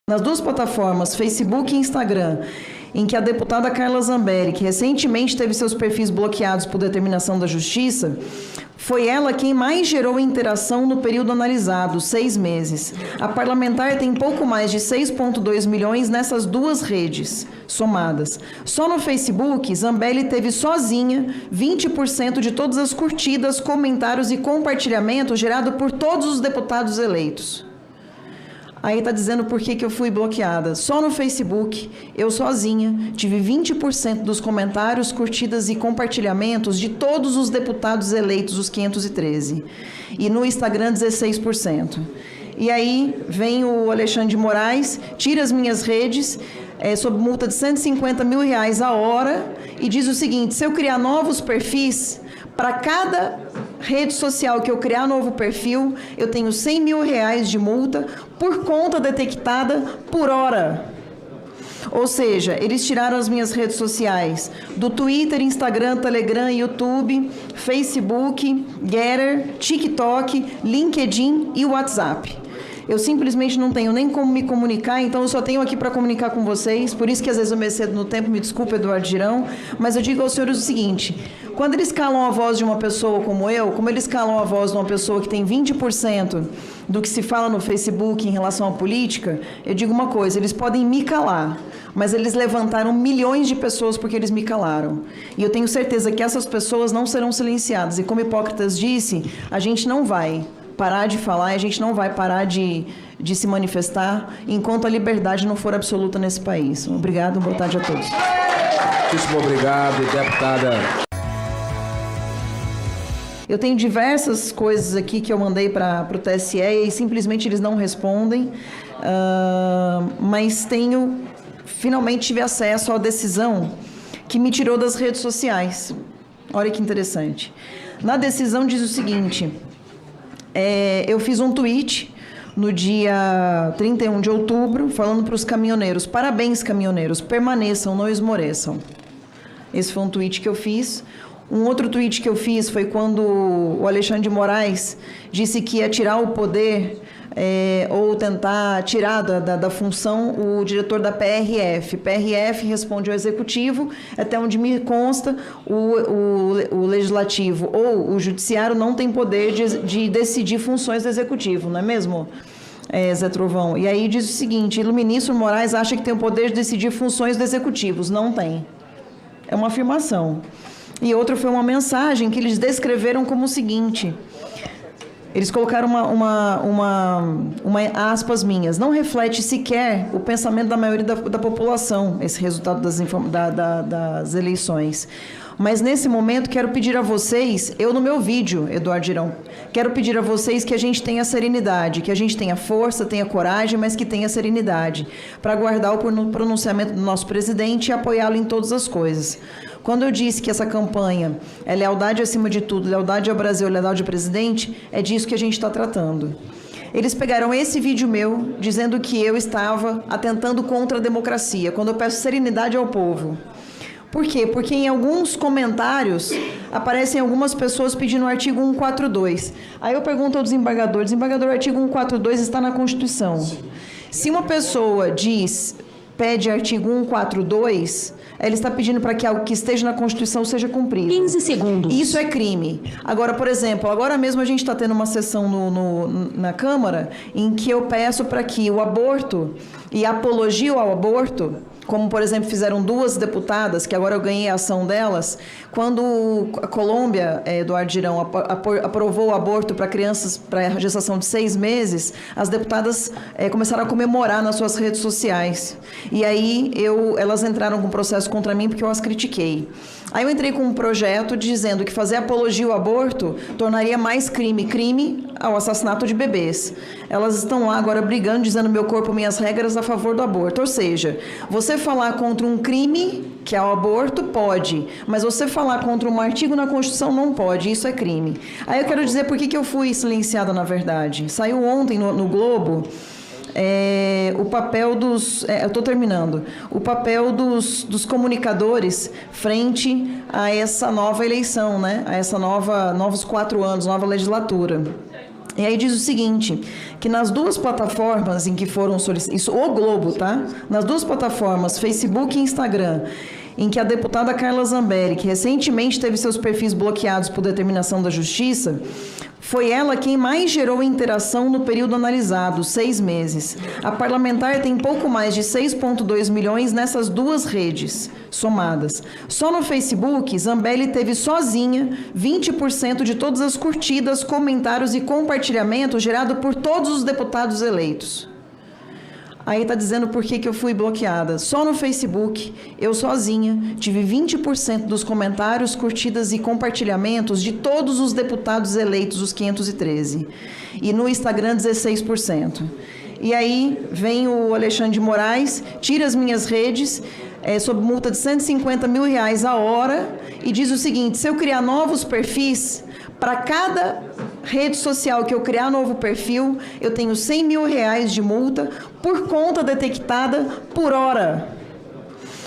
nas duas plataformas, Facebook e Instagram, em que a deputada Carla Zambelli, que recentemente teve seus perfis bloqueados por determinação da Justiça, foi ela quem mais gerou interação no período analisado, 6 meses. A parlamentar tem pouco mais de 6,2 milhões nessas duas redes somadas. Só no Facebook, Zambelli teve sozinha 20% de todas as curtidas, comentários e compartilhamentos gerados por todos os deputados eleitos. Aí está dizendo por que eu fui bloqueada. Só no Facebook, eu sozinha, tive 20% dos comentários, curtidas e compartilhamentos de todos os deputados eleitos, os 513. E no Instagram, 16%. E aí vem o Alexandre de Moraes, tira as minhas redes, sob multa de R$150 mil a hora, e diz o seguinte: se eu criar novos perfis, para cada rede social que eu criar novo perfil, eu tenho R$100 mil de multa por conta detectada por hora. Ou seja, eles tiraram as minhas redes sociais do Twitter, Instagram, Telegram, YouTube, Facebook, Getter, TikTok, LinkedIn e WhatsApp. Eu simplesmente não tenho nem como me comunicar, então eu só tenho aqui para comunicar com vocês, por isso que às vezes eu me excedo no tempo, me desculpe, Eduardo Girão, mas eu digo aos senhores o seguinte: quando eles calam a voz de uma pessoa como eu, como eles calam a voz de uma pessoa que tem 20% do que se fala no Facebook em relação à política, eu digo uma coisa: eles podem me calar, mas eles levantaram milhões de pessoas porque eles me calaram. E eu tenho certeza que essas pessoas não serão silenciadas. E como Hipócritas disse, a gente não vai parar de falar, a gente não vai parar de se manifestar enquanto a liberdade não for absoluta nesse país. Obrigado, boa tarde a todos. Muitíssimo obrigado, deputada. Eu tenho diversas coisas aqui que eu mandei para o TSE e simplesmente eles não respondem, mas finalmente tive acesso à decisão que me tirou das redes sociais. Olha que interessante. Na decisão diz o seguinte: eu fiz um tweet no dia 31 de outubro, falando para os caminhoneiros: parabéns, caminhoneiros, permaneçam, não esmoreçam. Esse foi um tweet que eu fiz. Um outro tweet que eu fiz foi quando o Alexandre de Moraes disse que ia tirar o poder, ou tentar tirar da função o diretor da PRF. PRF responde ao Executivo, até onde me consta, o Legislativo ou o Judiciário não tem poder de decidir funções do Executivo, não é mesmo, Zé Trovão? E aí diz o seguinte: o ministro Moraes acha que tem o poder de decidir funções do Executivo. Não tem. É uma afirmação. E outra foi uma mensagem que eles descreveram como o seguinte: eles colocaram uma aspas minhas: não reflete sequer o pensamento da maioria da população, esse resultado das eleições. Mas, nesse momento, quero pedir a vocês, eu no meu vídeo, Eduardo Girão, quero pedir a vocês que a gente tenha serenidade, que a gente tenha força, tenha coragem, mas que tenha serenidade, para aguardar o pronunciamento do nosso presidente e apoiá-lo em todas as coisas. Quando eu disse que essa campanha é lealdade acima de tudo, lealdade ao Brasil, lealdade ao presidente, é disso que a gente está tratando. Eles pegaram esse vídeo meu, dizendo que eu estava atentando contra a democracia, quando eu peço serenidade ao povo. Por quê? Porque em alguns comentários aparecem algumas pessoas pedindo o artigo 142. Aí eu pergunto ao desembargador: desembargador, o artigo 142 está na Constituição. Se uma pessoa pede artigo 142, ele está pedindo para que algo que esteja na Constituição seja cumprido. 15 segundos. Isso é crime. Agora, por exemplo, agora mesmo a gente está tendo uma sessão na Câmara em que eu peço para que o aborto e a apologia ao aborto, como, por exemplo, fizeram duas deputadas, que agora eu ganhei a ação delas, quando a Colômbia, Eduardo Girão, aprovou o aborto para crianças, para gestação de 6 meses, as deputadas começaram a comemorar nas suas redes sociais. E aí elas entraram com processo contra mim porque eu as critiquei. Aí eu entrei com um projeto dizendo que fazer apologia ao aborto tornaria mais crime ao assassinato de bebês. Elas estão lá agora brigando, dizendo meu corpo, minhas regras a favor do aborto. Ou seja, você falar contra um crime, que é o aborto, pode, mas você falar contra um artigo na Constituição não pode, isso é crime. Aí eu quero dizer por que eu fui silenciada, na verdade. Saiu ontem no Globo o papel dos... eu estou terminando. O papel dos comunicadores frente a essa nova eleição, né? A essa novos 4 anos, nova legislatura. E aí diz o seguinte, que nas duas plataformas em que foram solicitadas, isso o Globo, tá? Nas duas plataformas, Facebook e Instagram, em que a deputada Carla Zambelli, que recentemente teve seus perfis bloqueados por determinação da Justiça, foi ela quem mais gerou interação no período analisado, 6 meses. A parlamentar tem pouco mais de 6,2 milhões nessas duas redes somadas. Só no Facebook, Zambelli teve sozinha 20% de todas as curtidas, comentários e compartilhamentos gerados por todos os deputados eleitos. Aí está dizendo por que eu fui bloqueada. Só no Facebook, eu sozinha, tive 20% dos comentários, curtidas e compartilhamentos de todos os deputados eleitos, os 513. E no Instagram, 16%. E aí vem o Alexandre de Moraes, tira as minhas redes, sob multa de R$150 mil a hora, e diz o seguinte, se eu criar novos perfis, para cada rede social que eu criar novo perfil, eu tenho R$100 mil de multa por conta detectada por hora.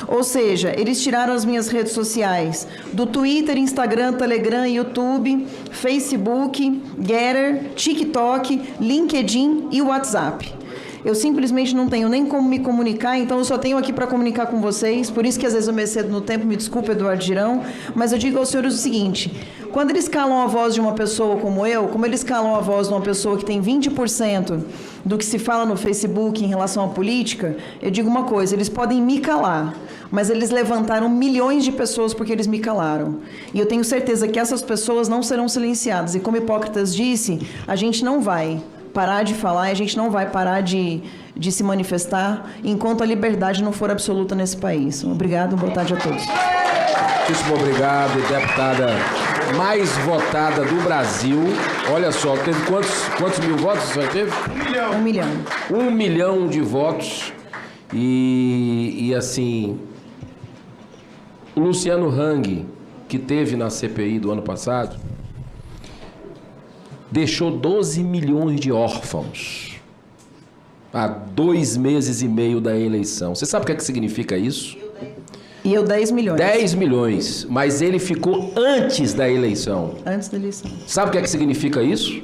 Ou seja, eles tiraram as minhas redes sociais do Twitter, Instagram, Telegram, YouTube, Facebook, Getter, TikTok, LinkedIn e WhatsApp. Eu simplesmente não tenho nem como me comunicar, então eu só tenho aqui para comunicar com vocês, por isso que às vezes eu me excedo no tempo, me desculpe, Eduardo Girão, mas eu digo aos senhores o seguinte, quando eles calam a voz de uma pessoa como eu, como eles calam a voz de uma pessoa que tem 20% do que se fala no Facebook em relação à política, eu digo uma coisa, eles podem me calar, mas eles levantaram milhões de pessoas porque eles me calaram. E eu tenho certeza que essas pessoas não serão silenciadas, e como Hipócrates disse, a gente não vai parar de falar e a gente não vai parar de se manifestar enquanto a liberdade não for absoluta nesse país. Obrigado, boa tarde a todos. Muitíssimo obrigado, deputada mais votada do Brasil. Olha só, teve quantos mil votos você teve? 1 milhão. 1 milhão de votos. E assim, o Luciano Hang, que teve na CPI do ano passado, deixou 12 milhões de órfãos há 2 meses e meio da eleição. Você sabe o que é que significa isso? E eu 10 milhões. 10 milhões, mas ele ficou antes da eleição. Antes da eleição. Sabe o que é que significa isso?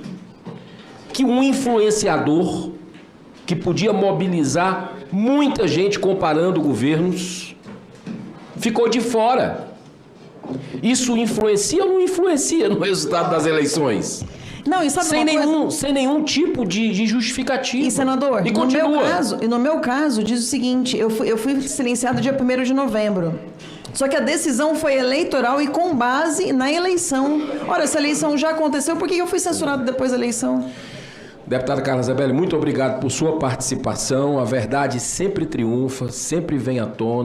Que um influenciador que podia mobilizar muita gente comparando governos ficou de fora. Isso influencia ou não influencia no resultado das eleições? Não, e sabe sem nenhum tipo de justificativa. E, senador, e continua. No meu caso, diz o seguinte, eu fui silenciado dia 1º de novembro. Só que a decisão foi eleitoral e com base na eleição. Ora, essa eleição já aconteceu, por que eu fui censurado depois da eleição? Deputada Carla Zambelli, muito obrigado por sua participação. A verdade sempre triunfa, sempre vem à tona.